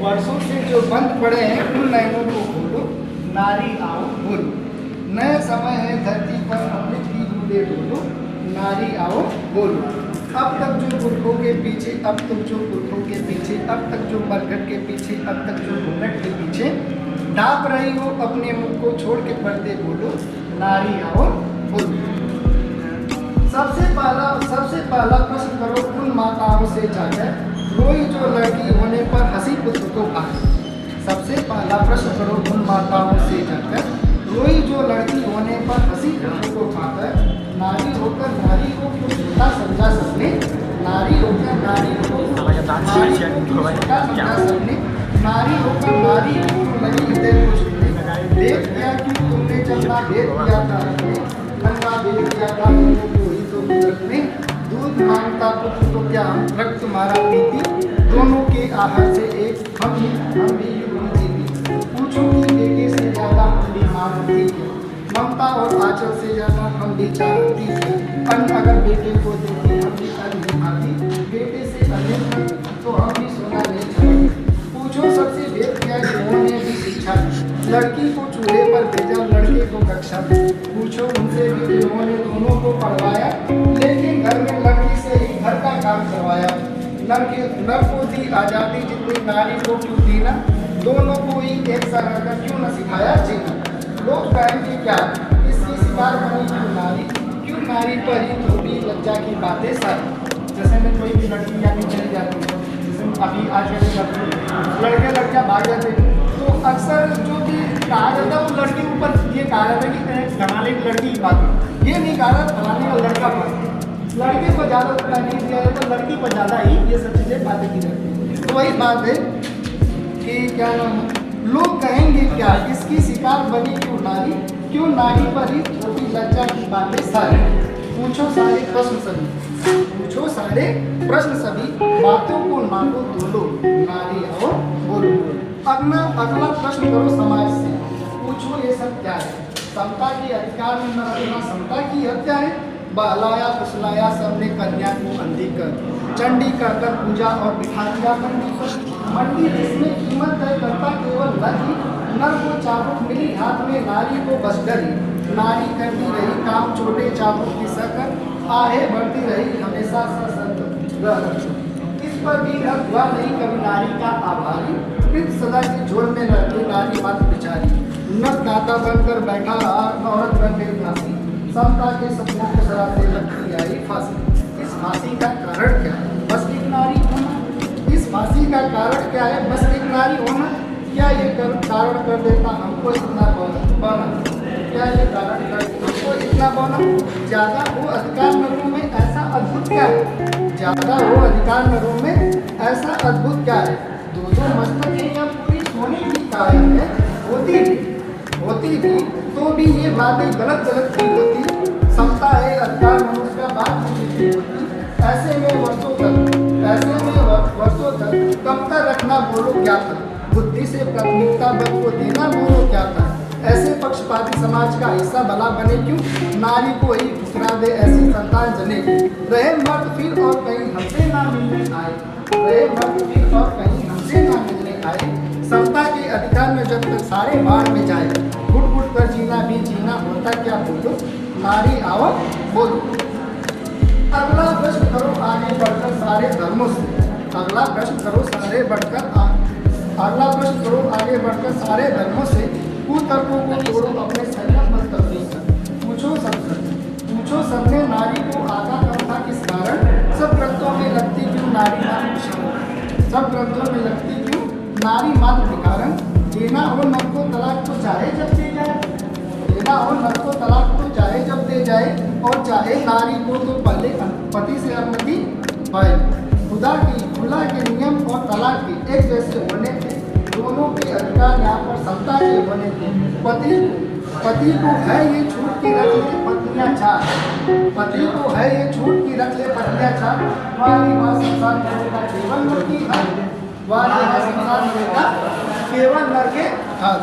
वर्षों से जो बंद पड़े हैं उन नयनों को खोलो, नारी आओ बोलो। नया समय है धरती पर, अमृत की बूंदे बोलो, नारी आओ बोलो। अब तक जो पुरखों के पीछे, अब तक जो पुरखों के पीछे, अब तक जो मरघट के पीछे, अब तक जो घूंघट के पीछे ढाप रही हो अपने मुख को छोड़ के पर्दे बोलो, नारी आओ बोलो। सबसे पहला प्रश्न करो उन माताओं से जाकर, रोई जो लड़की होने पर हंसी पुत्र को पाए। सबसे पहला प्रश्न करो उन माताओं से जाकर, रोई जो लड़की होने पर हंसी पुत्र को पाकर। नारी होकर नारी को क्यों छोटा समझा सबने, नारी होकर नारी को छोटा समझा सबने, नारी होकर नारी को लगी हृदय को छूने। देख गया क्यों तुमने जब ना भेद किया था अपने, नंगा भेद किया था तुमको ही तो कुदरत ने। दूध मांगता पुत्र तो क्या हम रक्त तुम्हारा पीती, दोनों के आहट से एक हम भी जीती। पूछो कि बेटे से ज्यादा हम भी मांगती है, ममता और आंचल से ज्यादा हम भी चाहती है। अन्न अगर बेटे को देती हम भी अन्न नहीं खाती, बेटे से अधिक तो हम भी सोना नहीं चाहते। पूछो सबसे भेद क्या जिन्होंने भी शिक्षा, लड़की को चूल्हे पर भेजा लड़के को कक्षा। पूछो उनसे भी जिन्होंने दोनों को पढ़वाया, लेकिन घर में लड़की से ही घर का काम करवाया। नर को दी आज़ादी जितनी नारी को क्यों दी ना, दोनों को ही एक सा रहकर क्यों न सिखाया जीना। लोग कहेंगे क्या इसकी शिकार बनी क्यों नारी पर ही थोड़ी लज्जा की बातें सारी। जैसे में कोई भी लड़की या चली जाती है, जैसे अभी आज लड़के लड़कियाँ भाग जाते हैं, तो अक्सर जो भी कहा जाता है वो लड़की ऊपर ये कहा जाता है कि घनाने की लड़की की बात है, ये नहीं कहा जाता फलाने का लड़का पर। लड़के को ज़्यादा उतना नहीं दिया जाता, लड़की पर ज़्यादा ही ये सब चीज़ें बातें की जाती है। तो वही बात है कि क्या नाम, लोग कहेंगे क्या इसकी शिकार बनी क्यों नारी पर ही छोटी लज्जा की बातें सारी। पूछो सारे प्रश्न सभी, पूछो सारे प्रश्न सभी, बातों को नाटो तोलो, नारी आओ बोलो। अगला प्रश्न करो समाज से, पूछो ये सब क्या है। समता के अधिकार में न रहना समता की हत्या है। बहलाया फुसलाया सबने कन्या को अंधी कर, चंडी कर पूजा और बिठा दिया मंडी पर। मंडी जिसमें कीमत तय करता केवल लगी, नर को चाबुक मिली हाथ में नारी को बस डरी। नारी करती रही काम छोटे चाबुक की सकर, आहे बढ़ती रही हमेशा सशक्त। इस पर भी हक हुआ नहीं कभी नारी का आभारी, फिर सदा की झोल में रहती नारी मत बिचारी। नक दाता बनकर बैठा औरत बन गई फांसी, समता के सपनों को सराहते लगती आई फांसी। इस फांसी का कारण क्या है, बस एक नारी होना। इस फांसी का कारण क्या है, बस एक नारी होना। क्या ये कारण कर देता हमको इतना बना, क्या ये कारण कर हमको इतना बना। ज़्यादा हो अधिकार नरों में ऐसा अद्भुत क्या है, ज़्यादा हो अधिकार नरों में ऐसा अद्भुत क्या है। दो मस्तक या पूरी सोने की काया है, होती भी तो भी ये बातें गलत की होती। समता है अधिकार मनुष्य का बात नहीं होती। ऐसे में वर्षों तक कमता रखना बोलो क्या था, बुद्धि से प्राथमिकता बल को देना बोलो क्या था। ऐसे पक्षपाती समाज का हिस्सा भला बने क्यों, नारी को ही ठुकरा दे ऐसी संतान जने। रहे मर्द फिर और कहीं हमसे ना मिलने आए, रहे मर्द फिर और कहीं हमसे ना मिलने आए। समता के अधिकार में जब तक सारे बाढ़ में जाए, घुट कर जीना भी जीना होता क्या बोलो, नारी आओ बोलो। अगला प्रश्न करो आगे बढ़कर सारे धर्मों से, अगला प्रश्न करो आगे बढ़कर सारे धर्मों से। कुतर्कों को तोड़ो अपने संयम मत कर। पूछो सबने नारी को आगा कम था किस कारण, सब ग्रंथों में लगती क्यों नारी मात्र, सब ग्रंथों में लगती क्यों नारी मात्र के कारण। देना हो नर को तलाक तो चाहे जब दे जाए, देना हो नर को तलाक तो चाहे जब दे जाए, और चाहे नारी को तो पहले पति से अनुमति पाए। खुदा के नियम और तलाक के एक जैसे होने थे, दोनों के अधिकार यहाँ पर समता के बने थे। पति को है ये छूट की रख ले पत्नियाँ चार, पति को है ये छूट की रख ले पत्नियाँ चार। वाली वह संसार मिलेगा केवल नर की हाथ, वाली वह संसार मिलेगा केवल नर के हाथ।